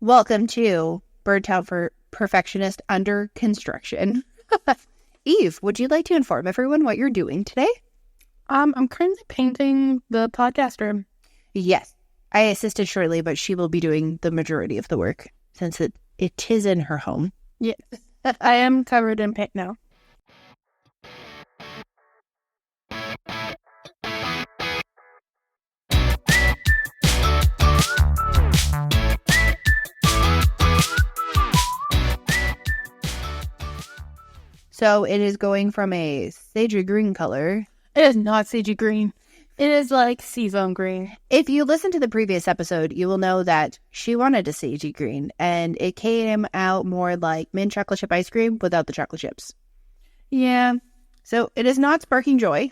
Welcome to Birdtown for Perfectionist Under Construction. Eve, would you like to inform everyone what you're doing today? I'm currently painting the podcast room. Yes, I assisted Shirley, but she will be doing the majority of the work since it is in her home. Yes, I am covered in paint now. So it is going from a sagey green color. It is not sagey green. It is like seafoam green. If you listen to the previous episode, you will know that she wanted a sagey green, and it came out more like mint chocolate chip ice cream without the chocolate chips. Yeah. So it is not sparking joy,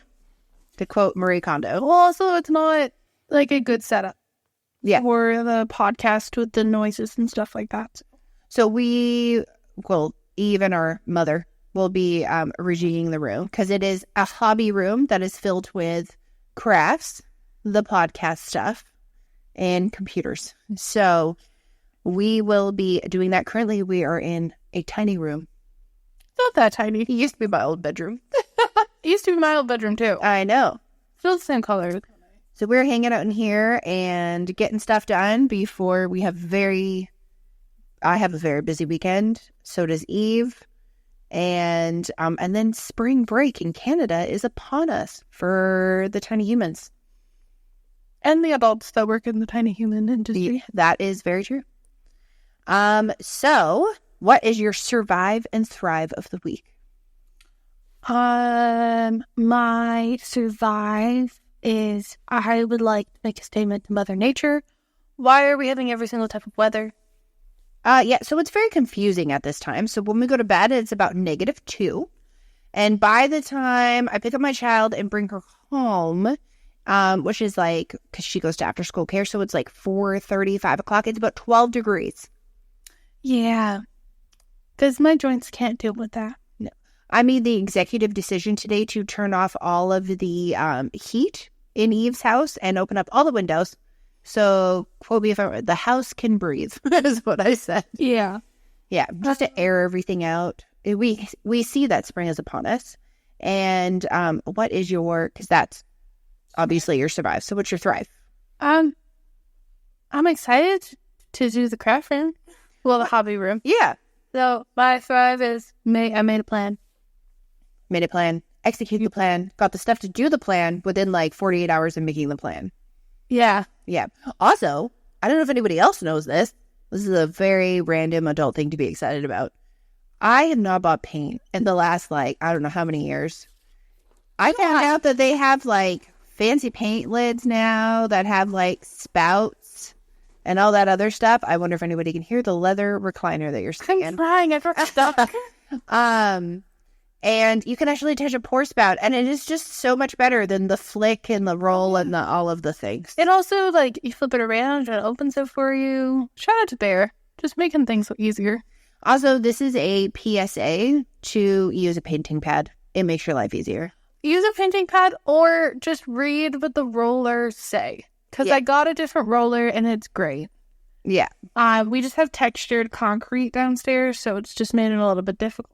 to quote Marie Kondo. Well, also, it's not like a good setup. Yeah. For the podcast with the noises and stuff like that. So Eve and our mother will be rejigging the room because it is a hobby room that is filled with crafts, the podcast stuff, and computers. So we will be doing that. Currently, we are in a tiny room. Not that tiny. It used to be my old bedroom. It used to be my old bedroom, too. I know. Still the same color. So we're hanging out in here and getting stuff done before we have I have a very busy weekend. So does Eve. And then spring break in Canada is upon us for the tiny humans. And the adults that work in the tiny human industry. That is very true. So what is your survive and thrive of the week? My survive is I would like to make a statement to Mother Nature. Why are we having every single type of weather? Yeah, so it's very confusing at this time. So when we go to bed, it's about -2. And by the time I pick up my child and bring her home, which is like, because she goes to after school care, so it's like 4:30, 5 o'clock, it's about 12 degrees. Yeah, because my joints can't deal with that. No. I made the executive decision today to turn off all of the heat in Eve's house and open up all the windows. So, quote me if the house can breathe, is what I said. Yeah. Yeah, just to air everything out. We see that spring is upon us. And what is because that's obviously your survive. So what's your thrive? I'm excited to do the craft room. Well, the hobby room. Yeah. So my thrive is I made a plan. Made a plan. Execute the plan. Got the stuff to do the plan within like 48 hours of making the plan. Yeah. Yeah. Also, I don't know if anybody else knows this. This is a very random adult thing to be excited about. I have not bought paint in the last, I don't know how many years. I found out that they have, fancy paint lids now that have, spouts and all that other stuff. I wonder if anybody can hear the leather recliner that you're sitting in. I'm trying. I got stuck. And you can actually attach a pour spout, and it is just so much better than the flick and the roll and all of the things. It also, you flip it around and it opens it for you. Shout out to Bear. Just making things easier. Also, this is a PSA to use a painting pad. It makes your life easier. Use a painting pad or just read what the rollers say. Because I got a different roller and it's great. Yeah. We just have textured concrete downstairs, so it's just made it a little bit difficult.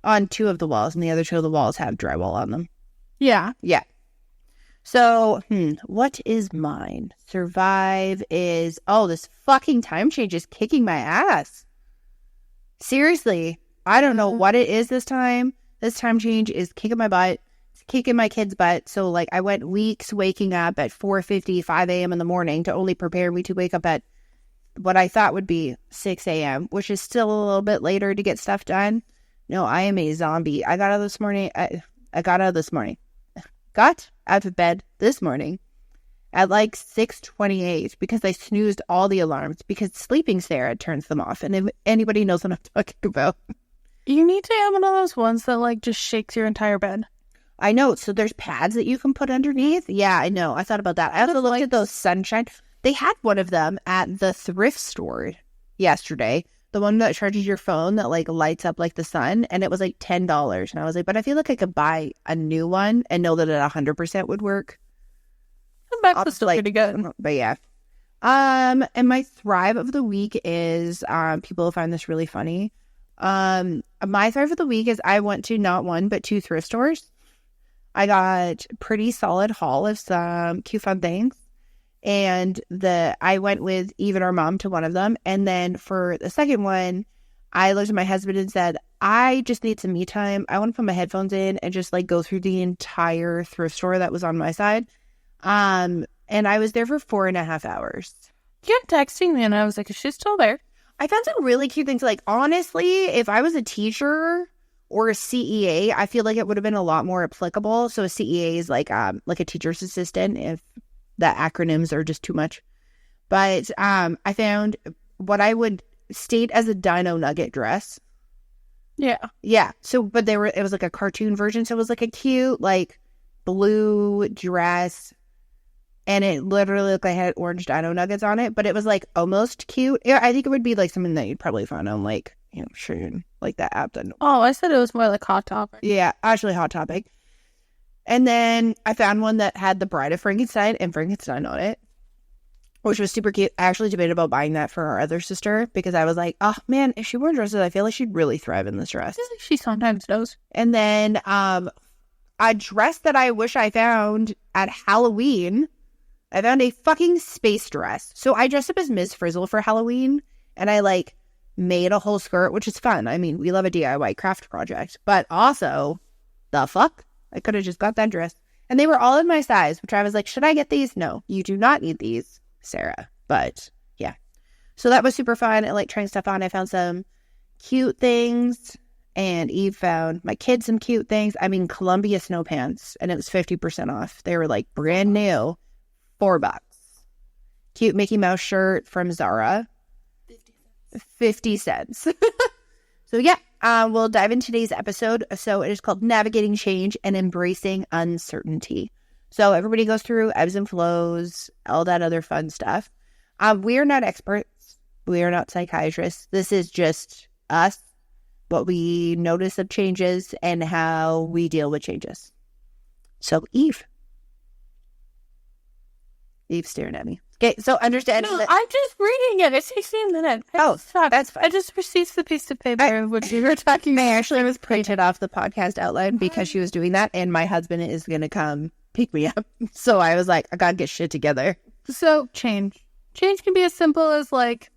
On 2 of the walls, and the other 2 of the walls have drywall on them. Yeah. Yeah. So, what is mine? Survive is, this fucking time change is kicking my ass. Seriously, I don't know what it is this time. This time change is kicking my butt. It's kicking my kid's butt. So, I went weeks waking up at 4:50, 5 a.m. in the morning to only prepare me to wake up at what I thought would be 6 a.m., which is still a little bit later to get stuff done. No, I am a zombie. I got out this morning. Got out of bed this morning at 6:28 because I snoozed all the alarms because sleeping Sarah turns them off. And if anybody knows what I'm talking about. You need to have one of those ones that just shakes your entire bed. I know. So there's pads that you can put underneath. Yeah, I know. I thought about that. I also looked at those sunshine. They had one of them at the thrift store yesterday. The one that charges your phone that lights up like the sun, and it was $10. And I was like, but I feel like I could buy a new one and know that it 100% would work. The back was still pretty good. But yeah. And my thrive of the week is, people will find this really funny. My thrive of the week is I went to not one, but 2 thrift stores. I got a pretty solid haul of some cute fun things. And I went with Eve and our mom to one of them. And then for the second one, I looked at my husband and said, I just need some me time. I want to put my headphones in and just like go through the entire thrift store that was on my side. And I was there for 4.5 hours. You kept texting me and I was like, is she still there? I found some really cute things. Like, honestly, if I was a teacher or a CEA, I feel like it would have been a lot more applicable. So a CEA is like a teacher's assistant, if the acronyms are just too much. But I found what I would state as a dino nugget dress. Yeah. So, but it was like a cartoon version. So it was like a cute, like, blue dress. And it literally looked like it had orange dino nuggets on it. But it was like almost cute. Yeah, I think it would be like something that you'd probably find on like, Shein, like that app. Oh, I said it was more like Hot Topic. Yeah, actually Hot Topic. And then I found one that had the Bride of Frankenstein and Frankenstein on it, which was super cute. I actually debated about buying that for our other sister because I was like, oh man, if she wore dresses, I feel like she'd really thrive in this dress. She sometimes does. And then a dress that I wish I found at Halloween, I found a fucking space dress. So I dressed up as Ms. Frizzle for Halloween, and I like made a whole skirt, which is fun. I mean, we love a DIY craft project, but also, the fuck? I could have just got that dress. And they were all in my size, which I was like, should I get these? No, you do not need these, Sarah. But yeah. So that was super fun. I like trying stuff on. I found some cute things, and Eve found my kids some cute things. I mean, Columbia snow pants, and it was 50% off. They were like brand new, $4. Cute Mickey Mouse shirt from Zara, 50 cents. So yeah, we'll dive into today's episode. So it is called Navigating Change and Embracing Uncertainty. So everybody goes through ebbs and flows, all that other fun stuff. We are not experts. We are not psychiatrists. This is just us, what we notice of changes and how we deal with changes. So Eve's staring at me. Okay, so understand. No, I'm just reading it. It takes me a minute. That's fine. I just received the piece of paper which we were talking about. I actually was printed off the podcast outline because she was doing that, and my husband is going to come pick me up. So I was like, I got to get shit together. So change. Change can be as simple as like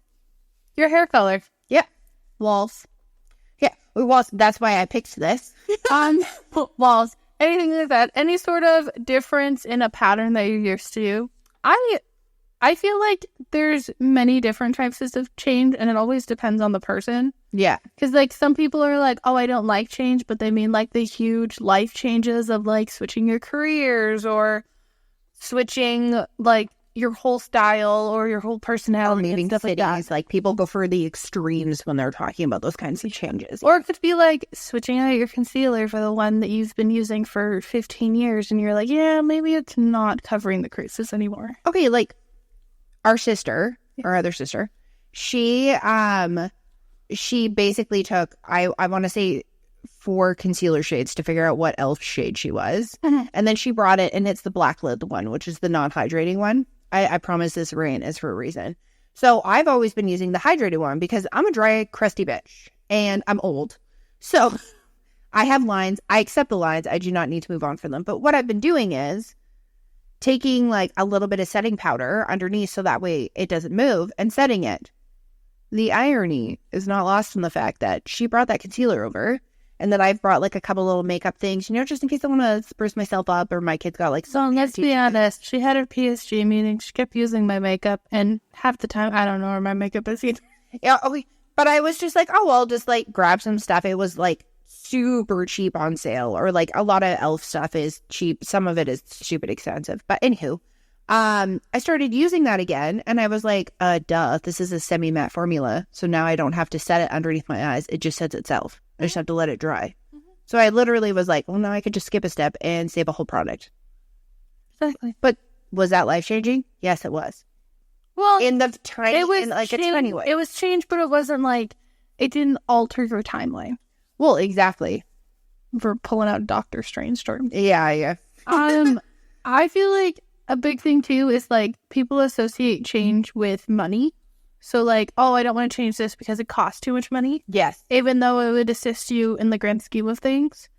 your hair color. Yeah. Walls. Yeah. Walls. That's why I picked this. Walls. Anything like that. Any sort of difference in a pattern that you're used to. I feel like there's many different types of change, and it always depends on the person. Yeah. Because, like, some people are like, oh, I don't like change, but they mean, like, the huge life changes of, like, switching your careers or switching, like, your whole style or your whole personality and stuff like that. Like, people go for the extremes when they're talking about those kinds of changes. Or it could be, like, switching out your concealer for the one that you've been using for 15 years, and you're like, yeah, maybe it's not covering the creases anymore. Okay, like, our other sister, she basically took, I want to say 4 concealer shades to figure out what elf shade she was. Mm-hmm. And then she brought it, and it's the black lid one, which is the non-hydrating one. I promise this rain is for a reason. So I've always been using the hydrated one because I'm a dry, crusty bitch, and I'm old. So I have lines. I accept the lines. I do not need to move on from them. But what I've been doing is taking like a little bit of setting powder underneath so that way it doesn't move and setting it. The irony is not lost in the fact that she brought that concealer over, and that I've brought like a couple little makeup things, just in case I want to spruce myself up, or my kids got like... So let's be honest, she had her PSG meeting, she kept using my makeup, and half the time I don't know where my makeup is either. Yeah, okay. But I was just like, oh, well, just like grab some stuff. It was like super cheap on sale, or like a lot of elf stuff is cheap. Some of it is stupid expensive. But anywho, I started using that again, and I was like, duh, this is a semi-matte formula. So now I don't have to set it underneath my eyes. It just sets itself. I just have to let it dry. Mm-hmm. So I literally was like, well, now I could just skip a step and save a whole product. Exactly. But was that life-changing? Yes, it was. Well, in the tiny, it was like a tiny way. It was changed, but it wasn't like, it didn't alter your timeline. Well, exactly. For pulling out Doctor Strange story. Yeah. I feel like a big thing too is like people associate change with money. So like, oh, I don't want to change this because it costs too much money. Yes. Even though it would assist you in the grand scheme of things.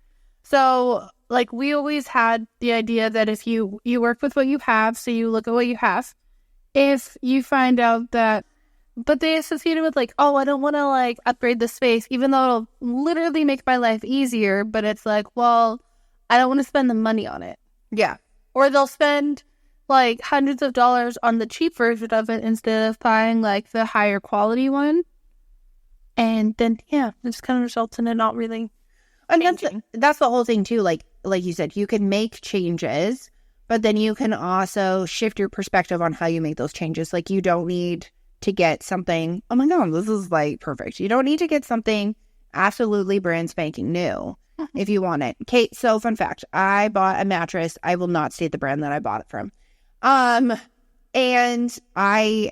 So like we always had the idea that if you work with what you have, so you look at what you have, if you find out that, but they associate it with like, oh, I don't want to like upgrade the space, even though it'll literally make my life easier. But it's like, well, I don't want to spend the money on it. Yeah. Or they'll spend like hundreds of dollars on the cheap version of it instead of buying like the higher quality one. And then, yeah, it just kind of results in it not really. And that's the whole thing too. Like you said, you can make changes, but then you can also shift your perspective on how you make those changes. Like you don't need to get something, oh my God, this is like perfect. You don't need to get something absolutely brand spanking new if you want it. Kate, so fun fact, I bought a mattress. I will not state the brand that I bought it from. And I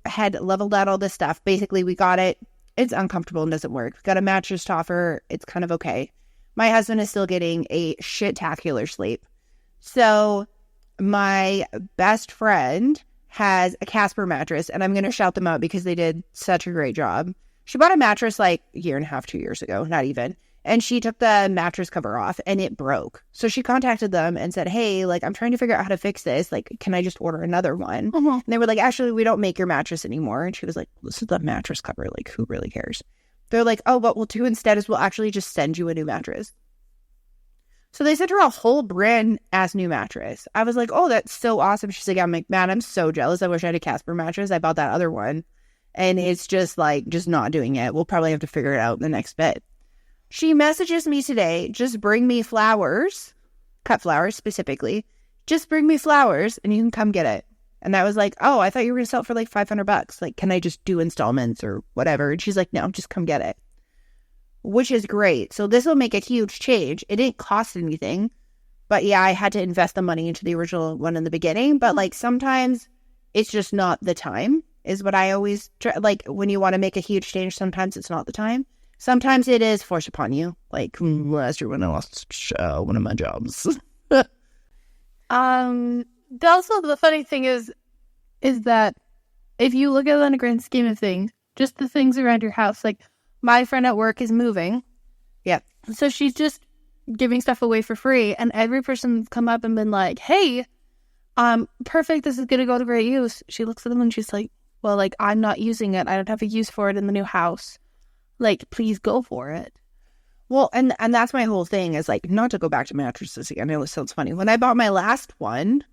had leveled out all this stuff. Basically, we got it. It's uncomfortable and doesn't work. We got a mattress topper. It's kind of okay. My husband is still getting a shit-tacular sleep. So my best friend has a Casper mattress, and I'm going to shout them out because they did such a great job. She bought a mattress like a year and a half, 2 years ago, not even. And she took the mattress cover off and it broke. So she contacted them and said, hey, like, I'm trying to figure out how to fix this. Like, can I just order another one? And they were like, actually, we don't make your mattress anymore. And she was like, this is the mattress cover. Like, who really cares? They're like, oh, what we'll do instead is we'll actually just send you a new mattress. So they sent her a whole brand ass new mattress. I was like, oh, that's so awesome. She's like, I'm like, man, I'm so jealous. I wish I had a Casper mattress. I bought that other one. And it's just like, just not doing it. We'll probably have to figure it out in the next bit. She messages me today, just bring me flowers, cut flowers specifically. Just bring me flowers and you can come get it. And I was like, oh, I thought you were going to sell it for like $500. Like, can I just do installments or whatever? And she's like, no, just come get it. Which is great. So this will make a huge change. It didn't cost anything. But yeah, I had to invest the money into the original one in the beginning. But like sometimes it's just not the time is what I always try. Like when you want to make a huge change, sometimes it's not the time. Sometimes it is forced upon you. Like last year when I lost one of my jobs. Also, the funny thing is that if you look at it in a grand scheme of things, just the things around your house, like my friend at work is moving. Yeah. So she's just giving stuff away for free. And every person's come up and been like, hey, perfect. This is going to go to great use. She looks at them and she's like, well, like, I'm not using it. I don't have a use for it in the new house. Like, please go for it. Well, and that's my whole thing is like, not to go back to mattresses again. It sounds funny. When I bought my last one,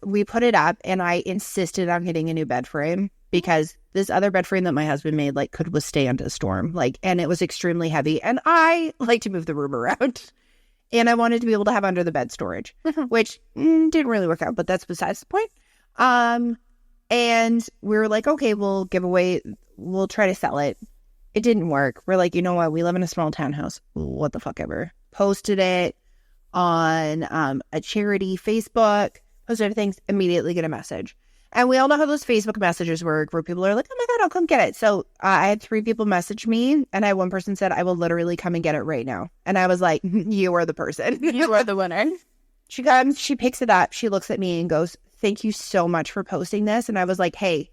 we put it up and I insisted on getting a new bed frame because this other bed frame that my husband made like could withstand a storm, like, and it was extremely heavy. And I like to move the room around, and I wanted to be able to have under the bed storage, which didn't really work out, but that's besides the point. And we were like, okay, we'll try to sell it. It didn't work. We're like, you know what? We live in a small townhouse. What the fuck ever. Posted it on a charity Facebook. Posted things, immediately get a message. And we all know how those Facebook messages work where people are like, oh my God, I'll come get it. So I had 3 people message me and I had one person said, I will literally come and get it right now. And I was like, you are the person. You are the winner. She comes, she picks it up. She looks at me and goes, thank you so much for posting this. And I was like, hey,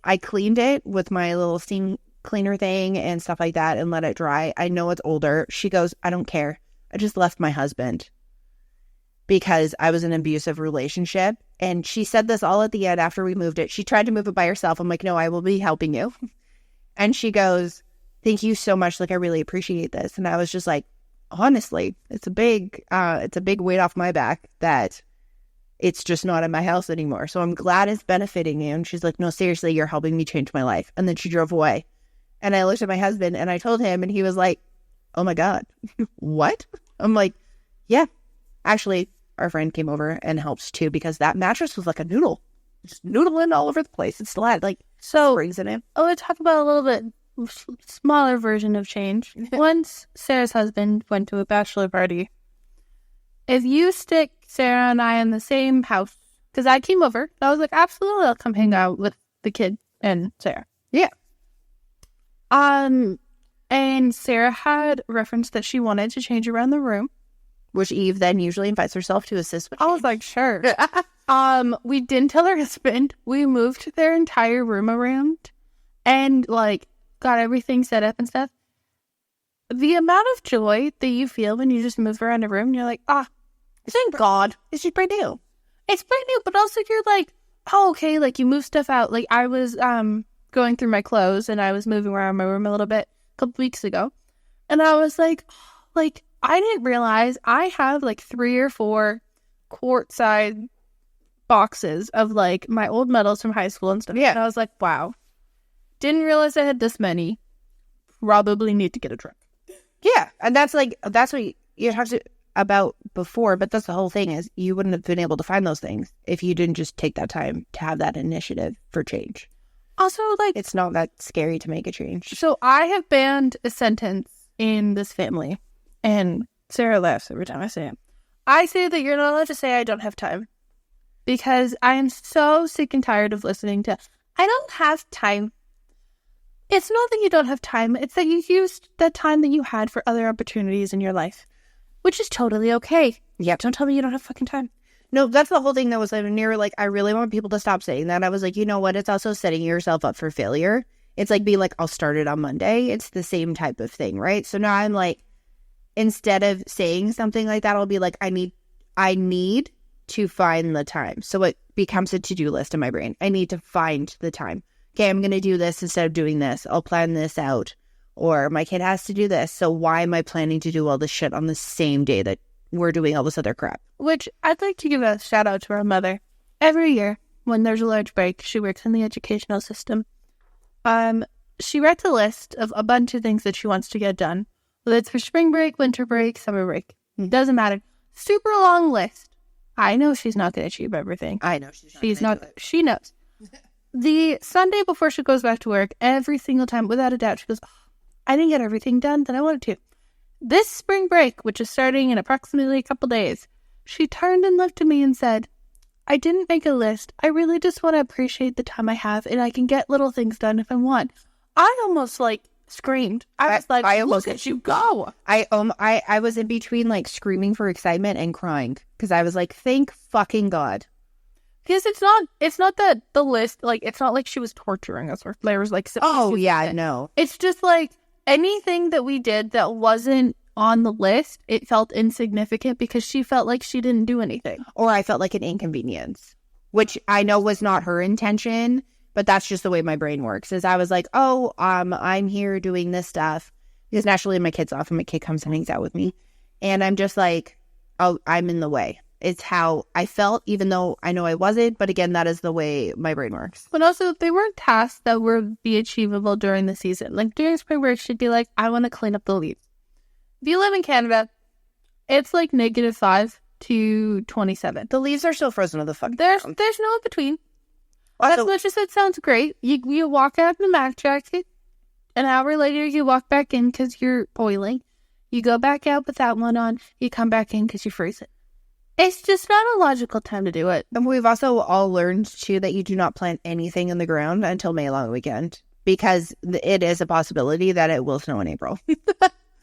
I cleaned it with my little steam cleaner thing and stuff like that and let it dry. I know it's older. She goes, I don't care. I just left my husband because I was in an abusive relationship. And she said this all at the end after we moved it. She tried to move it by herself. I'm like, no, I will be helping you. And she goes, thank you so much. Like, I really appreciate this. And I was just like, honestly, it's a big weight off my back that it's just not in my house anymore. So I'm glad it's benefiting you. And she's like, no, seriously, you're helping me change my life. And then she drove away. And I looked at my husband and I told him, and he was like, oh my God, what? I'm like, yeah, actually, our friend came over and helped too, because that mattress was like a noodle, just noodling all over the place. It still had like springs in it. Oh, let's talk about a little bit smaller version of change. Once Sarah's husband went to a bachelor party, if you stick Sarah and I in the same house, because I came over, I was like, absolutely, I'll come hang out with the kid and Sarah. Yeah. And Sarah had referenced that she wanted to change around the room. which Eve then usually invites herself to assist with. I was like, sure. We didn't tell her husband. We moved their entire room around and like got everything set up and stuff. The amount of joy that you feel when you just move around a room and you're like, thank God. It's just brand new. It's brand new, but also you're like, oh, okay, like you move stuff out. Like I was going through my clothes and I was moving around my room a little bit a couple weeks ago. And I was like, I didn't realize I have like 3 or 4 quart-sized boxes of like my old medals from high school and stuff. Yeah. And I was like, wow. Didn't realize I had this many. Probably need to get a truck. Yeah. And that's what you talked about before, but that's the whole thing is you wouldn't have been able to find those things if you didn't just take that time to have that initiative for change. Also, like, it's not that scary to make a change. So I have banned a sentence in this family, and Sarah laughs every time I say it. I say that you're not allowed to say I don't have time, because I am so sick and tired of listening to, I don't have time. It's not that you don't have time, it's that you used that time that you had for other opportunities in your life, which is totally okay. Yep. Don't tell me you don't have fucking time. No, that's the whole thing that was near, like, I really want people to stop saying that. I was like, you know what? It's also setting yourself up for failure. It's like being like, I'll start it on Monday. It's the same type of thing, right? So now I'm like, instead of saying something like that, I'll be like, I need to find the time. So it becomes a to-do list in my brain. I need to find the time. Okay, I'm going to do this instead of doing this. I'll plan this out. Or my kid has to do this. So why am I planning to do all this shit on the same day that we're doing all this other crap? Which I'd like to give a shout out to our mother. Every year, when there's a large break, she works in the educational system. She writes a list of a bunch of things that she wants to get done. Whether it's for spring break, winter break, summer break. Doesn't matter. Super long list. I know she's not going to achieve everything. I know she's not. She knows. The Sunday before she goes back to work, every single time, without a doubt, she goes, I didn't get everything done that I wanted to. This spring break, which is starting in approximately a couple days, she turned and looked at me and said, I didn't make a list. I really just want to appreciate the time I have, and I can get little things done if I want. I almost, screamed. I was like, look at you go. I was in between, screaming for excitement and crying, because I was like, thank fucking God. Because it's not that the list, it's not like she was torturing us, or there was, oh, yeah, no. It's just, anything that we did that wasn't on the list, it felt insignificant because she felt like she didn't do anything. Or I felt like an inconvenience, which I know was not her intention, but that's just the way my brain works. Is I was like, I'm here doing this stuff because naturally my kid's off and my kid comes and hangs out with me. And I'm just like, oh, I'm in the way. It's how I felt, even though I know I wasn't. But again, that is the way my brain works. But also, they weren't tasks that would be achievable during the season. During spring break, she'd be like, I want to clean up the leaves. If you live in Canada, it's -5 to 27. The leaves are still frozen to the fuck. There's no in between. As much as it sounds great, you walk out in a back jacket. An hour later, you walk back in because you're boiling. You go back out with that one on. You come back in because you're freezing. It's just not a logical time to do it. And we've also all learned, too, that you do not plant anything in the ground until May long weekend. Because it is a possibility that it will snow in April.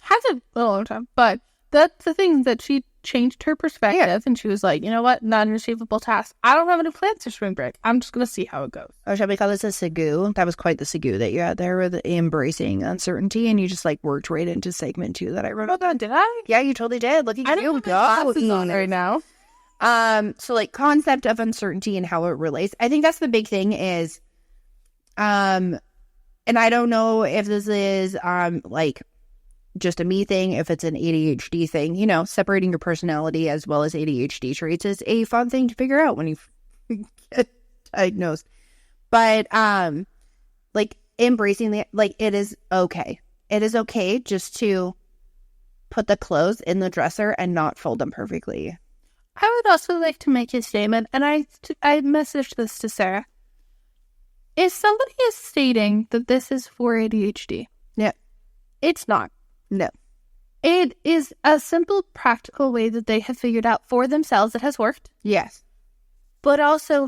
Hasn't a long time. But that's the thing, that she changed her perspective. And she was like, you know what? Not an achievable task. I don't have any plans for spring break. I'm just going to see how it goes. Or shall we call this a segue? That was quite the segue that you had there with embracing uncertainty. And you just worked right into segment 2 that I wrote. Oh, God, did I? Yeah, you totally did. Look at you go on right now. So concept of uncertainty and how it relates. I think that's the big thing is, and I don't know if this is just a me thing, if it's an ADHD thing, separating your personality as well as ADHD traits is a fun thing to figure out when you get diagnosed. But embracing it is okay. It is okay just to put the clothes in the dresser and not fold them perfectly. I would also like to make a statement, and I messaged this to Sarah. If somebody is stating that this is for ADHD, yeah, it's not. No. It is a simple, practical way that they have figured out for themselves that has worked. Yes. But also,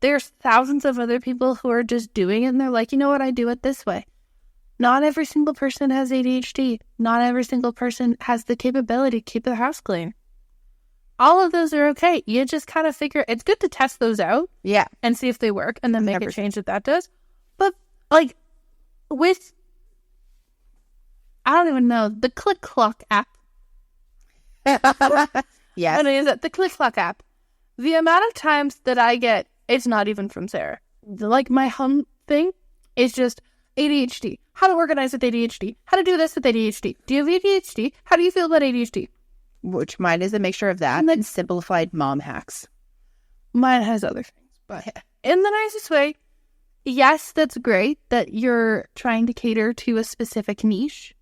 there's thousands of other people who are just doing it, and they're like, you know what, I do it this way. Not every single person has ADHD. Not every single person has the capability to keep their house clean. all of those are okay. You just kind of figure it's good to test those out Yeah. and see if they work and then make 100%. a change if that does. But like with, I don't even know, the Click Clock app. Yes. And is it the Click Clock app? The amount of times that I get, it's not even from Sarah. Like my hum thing is just ADHD. How to organize with ADHD. How to do this with ADHD. Do you have ADHD? How do you feel about ADHD? Which mine is a mixture of that and simplified mom hacks. Mine has other things, but in the nicest way. Yes, that's great that you're trying to cater to a specific niche.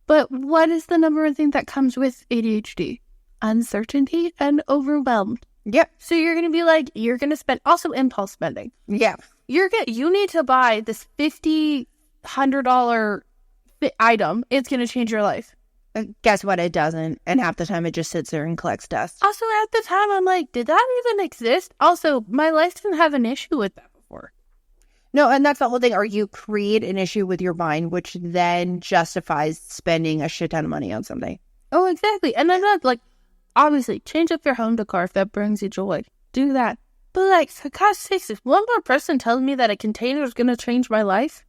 But what is the number one thing that comes with ADHD? Uncertainty and overwhelmed. Yep. So you're going to be like, you're going to spend, also impulse spending. Yeah. You need to buy this $100 item. It's going to change your life. Guess what? It doesn't. And half the time it just sits there and collects dust. Also, at the time, I'm like, did that even exist? Also, my life didn't have an issue with that before. No, and that's the whole thing. Or you create an issue with your mind, which then justifies spending a shit ton of money on something. Oh, exactly. And then like, obviously, change up your home decor if that brings you joy. Do that. But like, for God's sakes, if one more person tells me that a container is going to change my life,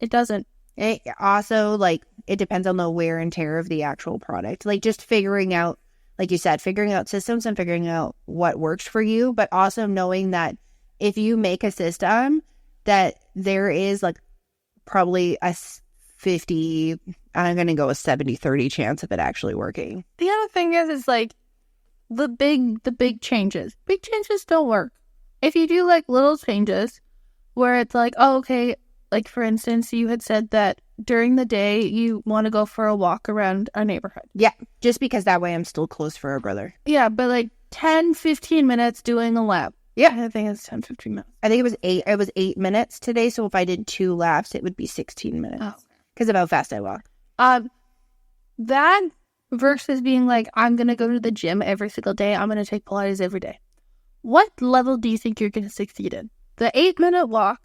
it doesn't. It also, like, it depends on the wear and tear of the actual product. Like, just figuring out, like you said, figuring out systems and figuring out what works for you, but also knowing that if you make a system, that there is, like, probably a 50, I'm going to go a 70-30 chance of it actually working. The other thing is like, the big changes. Big changes don't work. If you do, like, little changes where it's like, oh, okay, like, for instance, you had said that during the day you want to go for a walk around our neighborhood. Yeah, just because that way I'm still close for a brother. Yeah, but like 10-15 minutes doing a lap. Yeah. I think it's 10-15 minutes. I think it was 8 minutes today, so if I did 2 laps, it would be 16 minutes. Oh. Because of how fast I walk. That versus being like, I'm going to go to the gym every single day. I'm going to take Pilates every day. What level do you think you're going to succeed in? The 8-minute walk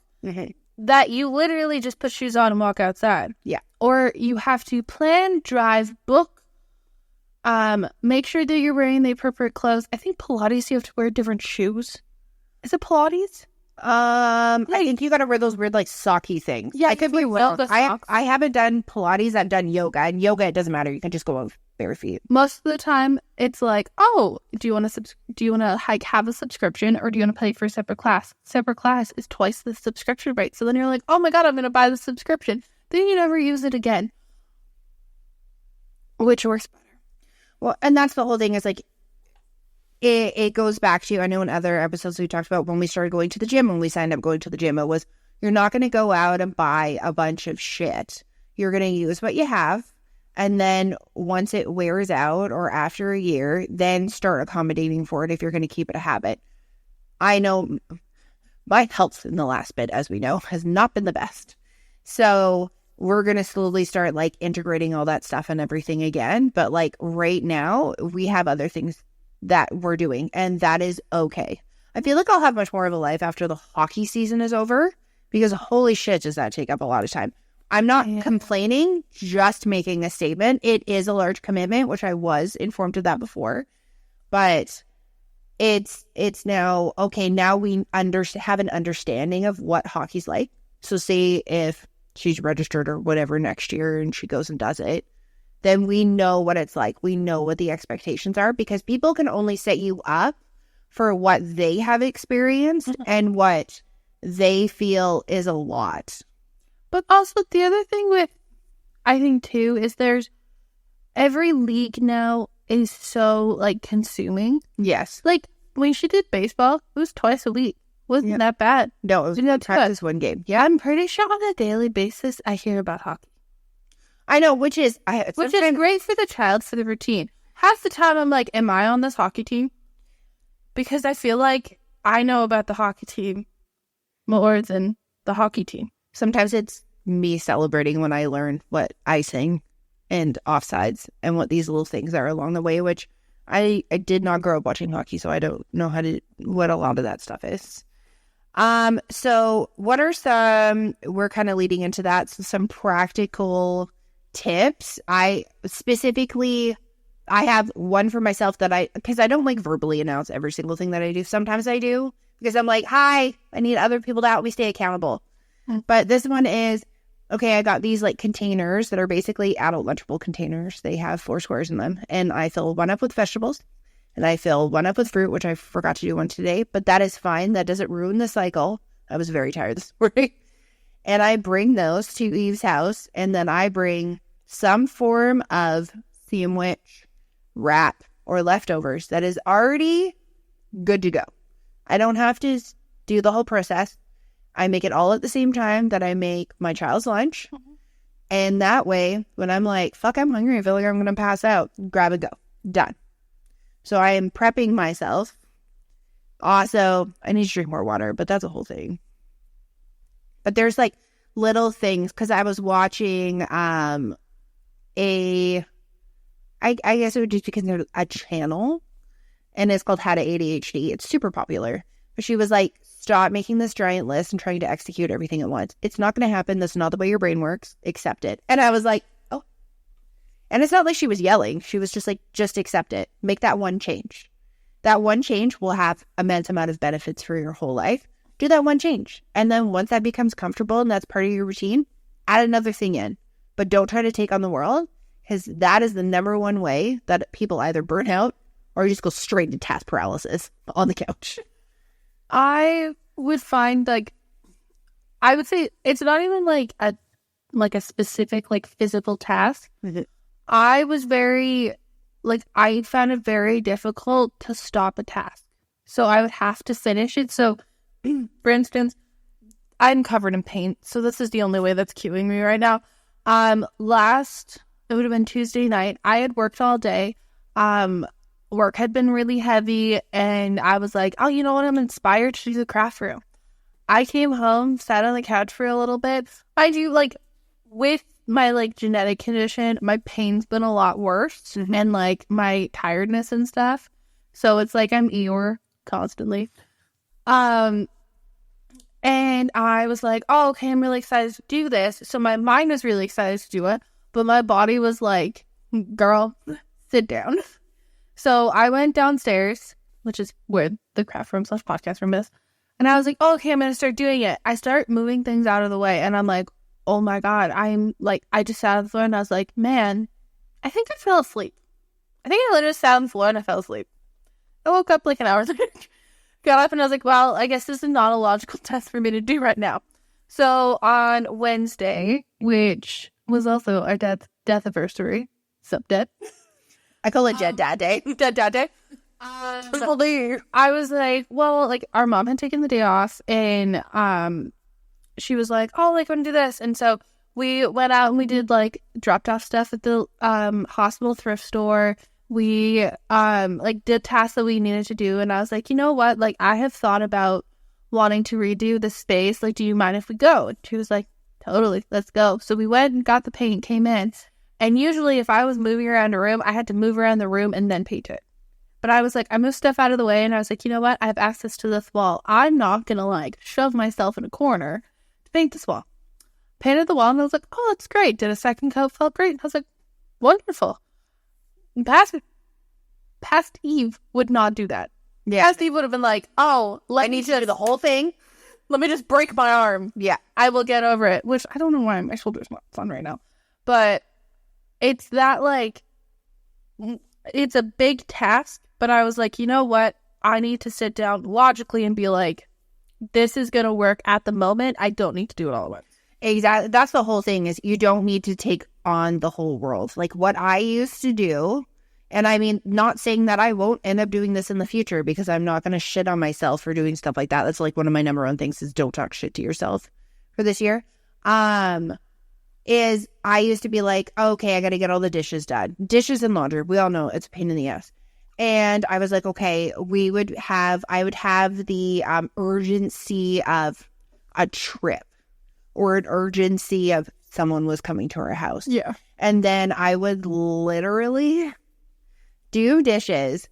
that you literally just put shoes on and walk outside. Yeah. Or you have to plan, drive, book, make sure that you're wearing the appropriate clothes. I think Pilates, you have to wear different shoes. Is it Pilates? I think you gotta wear those weird, like, socky things. Yeah, I could be wrong. socks. I haven't done Pilates. I've done yoga. And yoga, it doesn't matter. You can just go with bare feet. Most of the time, it's like, oh, do you want to like have a subscription, or do you want to pay for a separate class? Separate class is twice the subscription rate. So then you're like, oh my god, I'm going to buy the subscription. Then you never use it again. Which works better. Well, and that's the whole thing is, like, it goes back to, I know in other episodes we talked about when we started going to the gym, when we signed up going to the gym, it was, you're not going to go out and buy a bunch of shit. You're going to use what you have. And then once it wears out, or after a year, then start accommodating for it if you're going to keep it a habit. I know my health in the last bit, as we know, has not been the best. So we're going to slowly start, like, integrating all that stuff and everything again. But, like, right now, we have other things that we're doing, and that is okay. I feel like I'll have much more of a life after the hockey season is over, because holy shit, does that take up a lot of time. I'm not complaining, just making a statement. It is a large commitment, which I was informed of that before, but it's now, okay, now we have an understanding of what hockey's like. So say if she's registered or whatever next year and she goes and does it, then we know what it's like. We know what the expectations are, because people can only set you up for what they have experienced and what they feel is a lot. But also the other thing with, I think too, is there's every league now is so, like, consuming. Yes. Like, when she did baseball, it was twice a week. Wasn't that bad. No, it was one practice, one game. Yeah. I'm pretty sure on a daily basis I hear about hockey. I know, which is great for the child, for the routine. Half the time I'm like, am I on this hockey team? Because I feel like I know about the hockey team more than the hockey team. Sometimes it's me celebrating when I learn what icing and offsides and what these little things are along the way, which I did not grow up watching hockey, so I don't know what a lot of that stuff is. So what are we're kind of leading into that, so some practical tips. I specifically, I have one for myself that because I don't like verbally announce every single thing that I do. Sometimes I do because I'm like, hi, I need other people to help me stay accountable. But this one is, okay, I got these like containers that are basically adult lunchable containers. They have 4 squares in them. And I fill one up with vegetables and I fill one up with fruit, which I forgot to do one today. But that is fine. That doesn't ruin the cycle. I was very tired this morning. And I bring those to Eve's house. And then I bring some form of sandwich, wrap, or leftovers that is already good to go. I don't have to do the whole process. I make it all at the same time that I make my child's lunch. Mm-hmm. And that way, when I'm like, fuck, I'm hungry, I feel like I'm going to pass out, grab and go. Done. So I am prepping myself. Also, I need to drink more water, but that's a whole thing. But there's like little things, because I was watching I guess it would just be considered a channel, and it's called How to ADHD. It's super popular. But she was like, stop making this giant list and trying to execute everything at once. It's not going to happen. That's not the way your brain works. Accept it. And I was like, oh. And it's not like she was yelling. She was just like, just accept it. Make that one change. That one change will have immense amount of benefits for your whole life. Do that one change. And then once that becomes comfortable and that's part of your routine, add another thing in. But don't try to take on the world, because that is the number one way that people either burn out or just go straight into task paralysis on the couch. I would find like, I would say it's not even like a specific like physical task. Mm-hmm. I was very like, I found it very difficult to stop a task. So I would have to finish it. So for instance, I'm covered in paint. So this is the only way that's cueing me right now. It would have been Tuesday night. I had worked all day. Work had been really heavy, and I was like, oh, you know what? I'm inspired to do the craft room. I came home, sat on the couch for a little bit. I do, like, with my, like, genetic condition, my pain's been a lot worse, mm-hmm. and, like, my tiredness and stuff. So it's like I'm Eeyore constantly. And I was like, oh, okay, I'm really excited to do this. So my mind was really excited to do it, but my body was like, girl, sit down. So I went downstairs, which is where the craft room / podcast room is. And I was like, oh, okay, I'm going to start doing it. I start moving things out of the way. And I'm like, oh my God, I just sat on the floor and I was like, man, I think I fell asleep. I think I literally sat on the floor and I fell asleep. I woke up like an hour later, got up and I was like, well, I guess this is not a logical test for me to do right now. So on Wednesday, which was also our death anniversary, sup, Dad? I call it Dead Dad Day. Dead Dad Day. I was like, well, like our mom had taken the day off, and she was like, oh, like, I want to do this. And so we went out and we did like dropped off stuff at the hospital thrift store. We like did tasks that we needed to do, and I was like, you know what? Like, I have thought about wanting to redo the space. Like, do you mind if we go? And she was like, totally, let's go. So we went and got the paint, came in. And usually if I was moving around a room, I had to move around the room and then paint it. But I was like, I moved stuff out of the way, and I was like, you know what? I have access to this wall. I'm not going to like shove myself in a corner to paint this wall. Painted the wall, and I was like, oh, that's great. Did a second coat, felt great. And I was like, wonderful. Past Eve would not do that. Yeah. Past Eve would have been like, oh, I need to do the whole thing. Let me just break my arm. Yeah. I will get over it. Which I don't know why my shoulder's not on right now. But it's that, like, it's a big task, but I was like, you know what? I need to sit down logically and be like, this is going to work at the moment. I don't need to do it all at once. Exactly. That's the whole thing, is you don't need to take on the whole world. Like what I used to do, and I mean, not saying that I won't end up doing this in the future, because I'm not going to shit on myself for doing stuff like that. That's like one of my number one things, is don't talk shit to yourself for this year. Is I used to be like, okay, I got to get all the dishes done. Dishes and laundry. We all know it's a pain in the ass. And I was like, okay, I would have the urgency of a trip or an urgency of someone was coming to our house. Yeah. And then I would literally do dishes,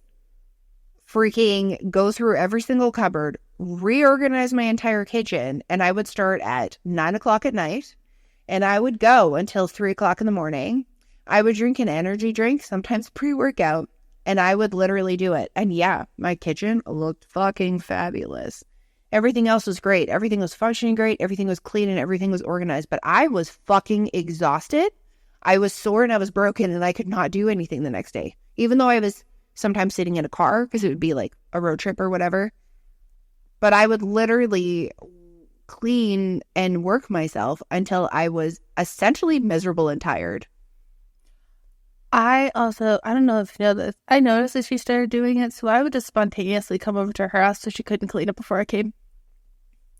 freaking go through every single cupboard, reorganize my entire kitchen. And I would start at 9 o'clock at night. And I would go until 3 o'clock in the morning. I would drink an energy drink, sometimes pre-workout, and I would literally do it. And yeah, my kitchen looked fucking fabulous. Everything else was great. Everything was functioning great. Everything was clean and everything was organized. But I was fucking exhausted. I was sore and I was broken and I could not do anything the next day. Even though I was sometimes sitting in a car because it would be like a road trip or whatever. But I would literally clean and work myself until I was essentially miserable and tired. I don't know if you know this. I noticed that she started doing it, so I would just spontaneously come over to her house so she couldn't clean up before I came.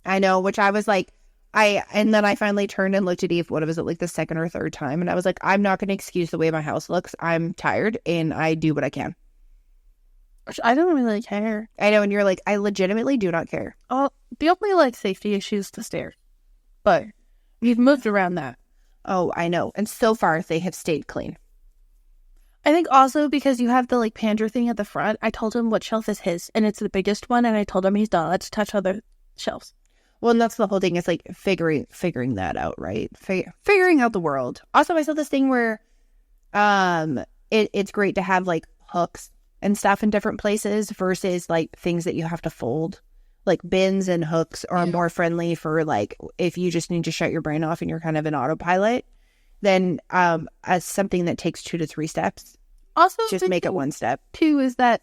I know, which I was like, and then I finally turned and looked at Eve, what was it, like the second or third time? And I was like, I'm not going to excuse the way my house looks. I'm tired and I do what I can. I don't really care. I know, and you're like, I legitimately do not care. Oh, the only like safety issue is the stairs. But we've moved around that. Oh, I know. And so far, they have stayed clean. I think also because you have the like pantry thing at the front, I told him what shelf is his, and it's the biggest one, and I told him he's not allowed to touch other shelves. Well, and that's the whole thing. It's like figuring that out, right? Figuring out the world. Also, I saw this thing where it's great to have like hooks and stuff in different places versus like things that you have to fold. Like bins and hooks are more friendly for like if you just need to shut your brain off and you're kind of in autopilot than as something that takes 2 to 3 steps. Also, just make it one step. Too is that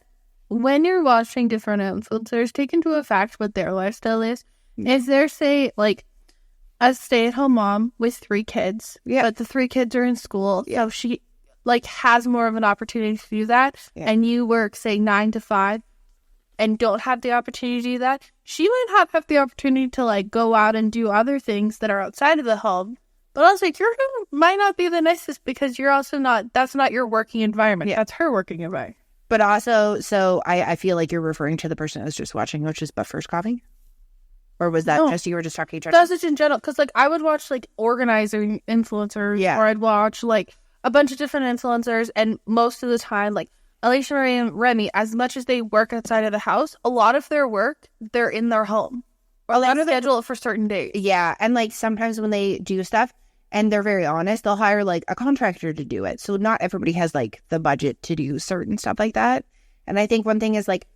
when you're watching different influencers, take into effect what their lifestyle is. Is there, say, like a stay-at-home mom with 3 kids, but the 3 kids are in school, so she like has more of an opportunity to do that, and you work, say, 9 to 5 and don't have the opportunity to do that, she might not have the opportunity to like go out and do other things that are outside of the home. But also, your home might not be the nicest because you're also not, that's not your working environment. That's her working environment. But also, so I feel like you're referring to the person I was just watching, which is But First Coffee? Or was that just you were just talking? That's just in general. Because like I would watch like organizing influencers, or I'd watch like a bunch of different influencers, and most of the time, like Alicia Marie and Remy, as much as they work outside of the house, a lot of their work, they're in their home. Or they schedule it for certain days. Yeah, and like sometimes when they do stuff, and they're very honest, they'll hire like a contractor to do it. So not everybody has like the budget to do certain stuff like that. And I think one thing is like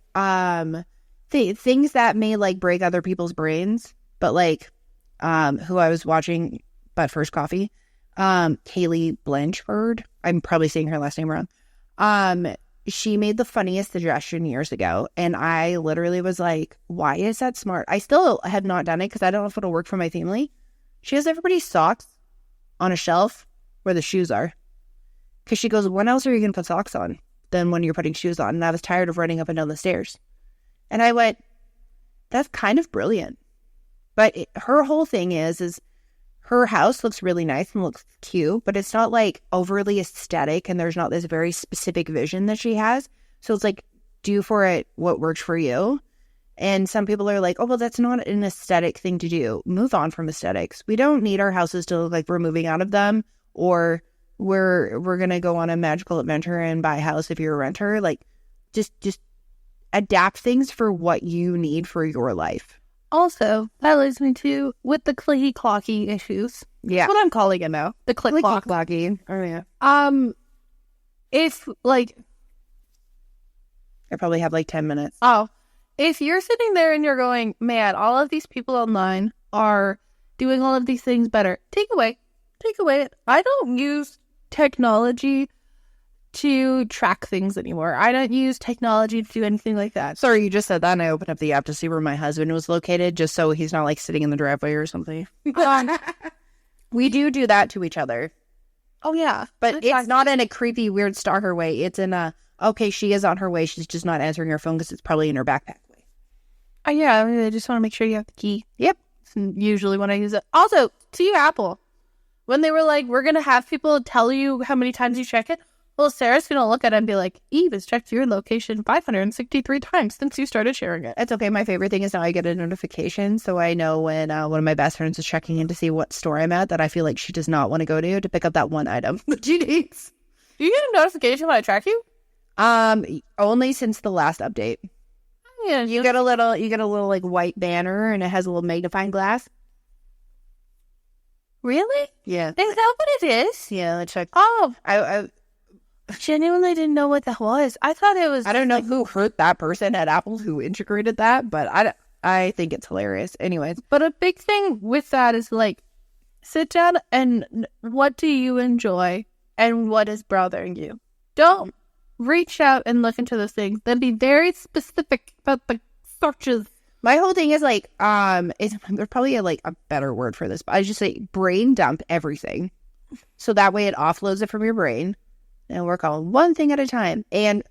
things that may like break other people's brains, but like who I was watching, But First Coffee, Kaylee Blanchford, I'm probably saying her last name wrong. She made the funniest suggestion years ago, and I literally was like, why is that smart? I still have not done it because I don't know if it'll work for my family. She has everybody's socks on a shelf where the shoes are, because she goes, when else are you gonna put socks on than when you're putting shoes on? And I was tired of running up and down the stairs, and I went, that's kind of brilliant. But her whole thing is her house looks really nice and looks cute, but it's not like overly aesthetic, and there's not this very specific vision that she has. So it's like, do for it what works for you. And some people are like, oh, well, that's not an aesthetic thing to do. Move on from aesthetics. We don't need our houses to look like we're moving out of them, or we're going to go on a magical adventure and buy a house if you're a renter. Like, just adapt things for what you need for your life. Also, that leads me to with the clicky clocky issues. Yeah. That's what I'm calling it now. The click clock. Clocky. Oh yeah. If like I probably have like 10 minutes. Oh. If you're sitting there and you're going, man, all of these people online are doing all of these things better, take away. I don't use technology to track things anymore. I don't use technology to do anything like that. Sorry, you just said that, and I opened up the app to see where my husband was located, just so he's not like sitting in the driveway or something. We do that to each other. Oh yeah, but it's not in a creepy, weird stalker way. It's in a, okay, she is on her way. She's just not answering her phone because it's probably in her backpack way. Yeah, I just want to make sure you have the key. Yep. Usually when I use it. Also, to you, Apple, when they were like, we're going to have people tell you how many times you check it, well, Sarah's going to look at it and be like, Eve has checked your location 563 times since you started sharing it. It's okay. My favorite thing is now I get a notification, so I know when one of my best friends is checking in to see what store I'm at that I feel like she does not want to go to pick up that one item that she needs. Do you get a notification when I track you? Only since the last update. Yeah, you get a little like white banner, and it has a little magnifying glass. Really? Yeah. Is that what it is? Yeah, let's check. Oh, I genuinely didn't know what that was. I thought it was. I don't know who hurt that person at Apple who integrated that, but I think it's hilarious. Anyways. But a big thing with that is like, sit down and what do you enjoy and what is bothering you? Don't reach out and look into those things. Then be very specific about the searches. My whole thing is like, there's probably a better word for this, but I just say brain dump everything. So that way it offloads it from your brain and work on one thing at a time. And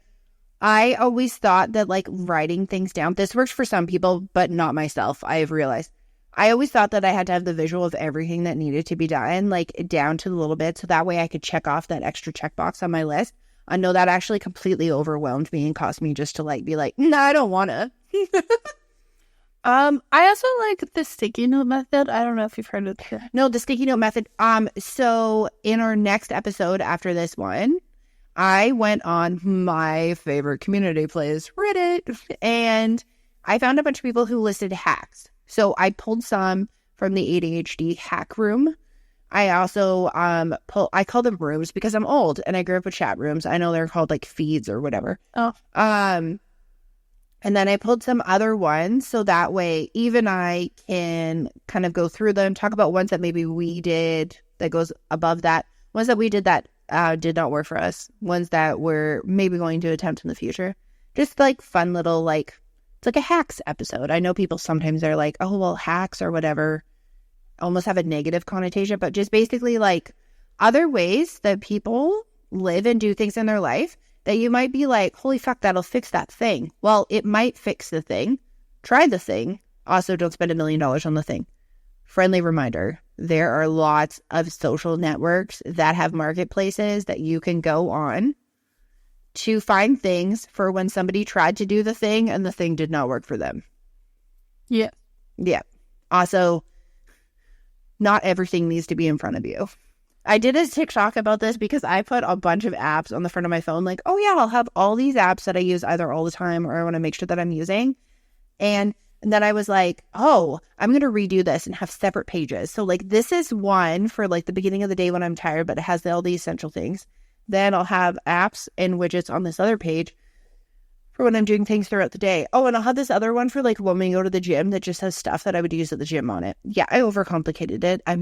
I always thought that like writing things down, this works for some people, but not myself. I have realized. I always thought that I had to have the visual of everything that needed to be done, like down to the little bit. So that way I could check off that extra checkbox on my list. I know that actually completely overwhelmed me and caused me just to like be like, no, I don't want to. I also like the sticky note method. I don't know if you've heard of it. No, the sticky note method. So in our next episode after this one, I went on my favorite community place, Reddit, and I found a bunch of people who listed hacks. So I pulled some from the ADHD hack room. I also I call them rooms because I'm old and I grew up with chat rooms. I know they're called like feeds or whatever. Oh. And then I pulled some other ones so that way even I can kind of go through them, talk about ones that maybe we did that goes above that, ones that we did that did not work for us, ones that we're maybe going to attempt in the future. Just like fun little like, it's like a hacks episode. I know people sometimes are like, oh, well, hacks or whatever almost have a negative connotation, but just basically like other ways that people live and do things in their life that you might be like, holy fuck, that'll fix that thing. Well, it might fix the thing. Try the thing. Also, don't spend $1 million on the thing. Friendly reminder, there are lots of social networks that have marketplaces that you can go on to find things for when somebody tried to do the thing and the thing did not work for them. Yeah. Yeah. Also, not everything needs to be in front of you. I did a TikTok about this because I put a bunch of apps on the front of my phone. Like, oh yeah, I'll have all these apps that I use either all the time or I want to make sure that I'm using. And then I was like, oh, I'm going to redo this and have separate pages. So like this is one for like the beginning of the day when I'm tired, but it has all the essential things. Then I'll have apps and widgets on this other page for when I'm doing things throughout the day. Oh, and I'll have this other one for like when we go to the gym that just has stuff that I would use at the gym on it. Yeah, I overcomplicated it. I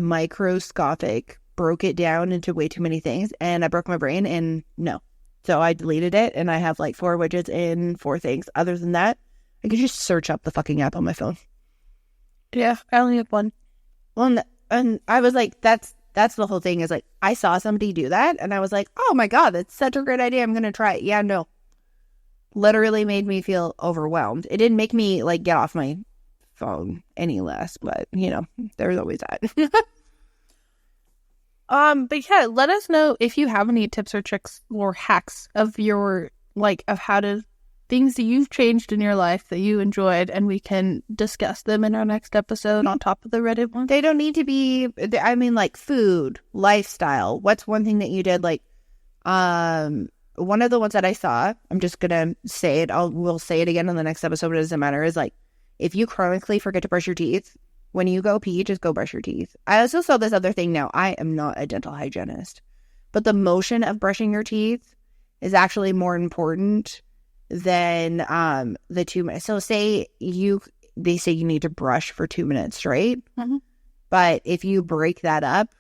broke it down into way too many things and I broke my brain and no. So I deleted it and I have like 4 widgets and 4 things. Other than that, I could just search up the fucking app on my phone. Yeah, I only have one. Well, and I was like, that's the whole thing is like, I saw somebody do that and I was like, oh my God, that's such a great idea. I'm going to try it. Yeah, no. Literally made me feel overwhelmed. It didn't make me like get off my phone any less, but you know, there's always that. But yeah, let us know if you have any tips or tricks or hacks of your, like, of how to, things that you've changed in your life that you enjoyed, and we can discuss them in our next episode on top of the Reddit one. They don't need to be, I mean, like food, lifestyle. What's one thing that you did? Like, one of the ones that I saw, I'm just going to say it, we'll say it again in the next episode, it doesn't matter, is like, if you chronically forget to brush your teeth, when you go pee, just go brush your teeth. I also saw this other thing now. I am not a dental hygienist, but the motion of brushing your teeth is actually more important than the 2 minutes. So they say you need to brush for 2 minutes straight. Mm-hmm. But if you break that up,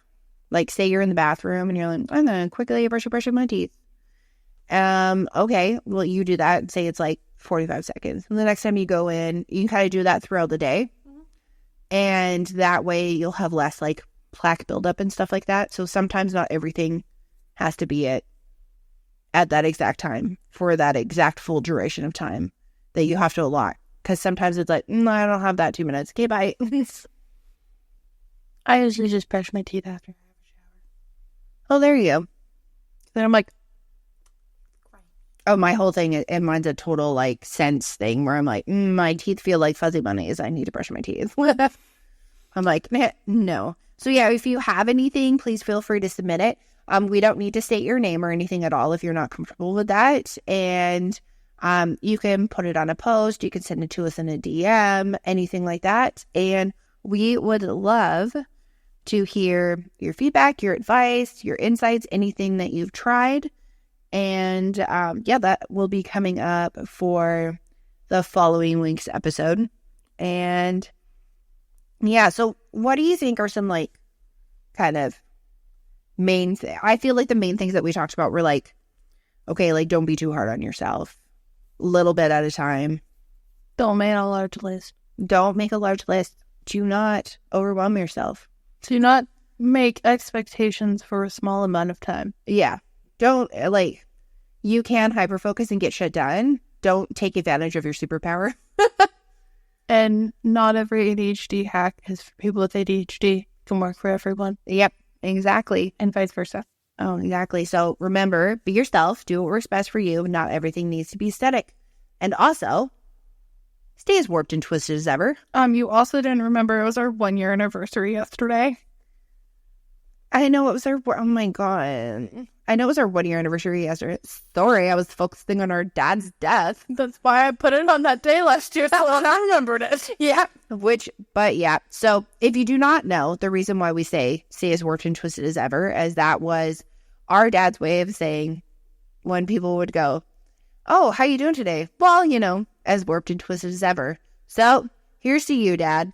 like say you're in the bathroom and you're like, I'm going to quickly brush my teeth. Okay, well, you do that and say it's like 45 seconds. And the next time you go in, you can kind of do that throughout the day. And that way you'll have less like plaque buildup and stuff like that. So sometimes not everything has to be at that exact time for that exact full duration of time that you have to allot. Because sometimes it's like, I don't have that 2 minutes. Okay, bye. I usually just brush my teeth after I have a shower. Oh, there you go. Then I'm like, oh, my whole thing, and mine's a total like sense thing where I'm like, my teeth feel like fuzzy bunnies. I need to brush my teeth. I'm like, no. So yeah, if you have anything, please feel free to submit it. We don't need to state your name or anything at all if you're not comfortable with that. And you can put it on a post. You can send it to us in a DM, anything like that. And we would love to hear your feedback, your advice, your insights, anything that you've tried. And that will be coming up for the following week's episode. And yeah, so what do you think are some like kind of main I feel like the main things that we talked about were like, okay, like don't be too hard on yourself. Little bit at a time. Don't make a large list. Don't make a large list. Do not overwhelm yourself. Do not make expectations for a small amount of time. Yeah. Don't, like, you can hyperfocus and get shit done. Don't take advantage of your superpower. And not every ADHD hack is for people with ADHD. Can work for everyone. Yep, exactly. And vice versa. Oh, exactly. So remember, be yourself. Do what works best for you. Not everything needs to be aesthetic. And also, stay as warped and twisted as ever. You also didn't remember it was our 1-year anniversary yesterday. I know it was our, oh my God. I know it was our 1-year anniversary yesterday. Sorry, I was focusing on our dad's death. That's why I put it on that day last year. So I remembered it. Yeah. So if you do not know, the reason why we say stay as warped and twisted as ever, as that was our dad's way of saying when people would go, oh, how you doing today? Well, as warped and twisted as ever. So here's to you, Dad.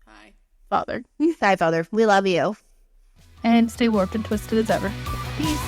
Hi, Father. Hi, Father. We love you. And stay warped and twisted as ever. Peace.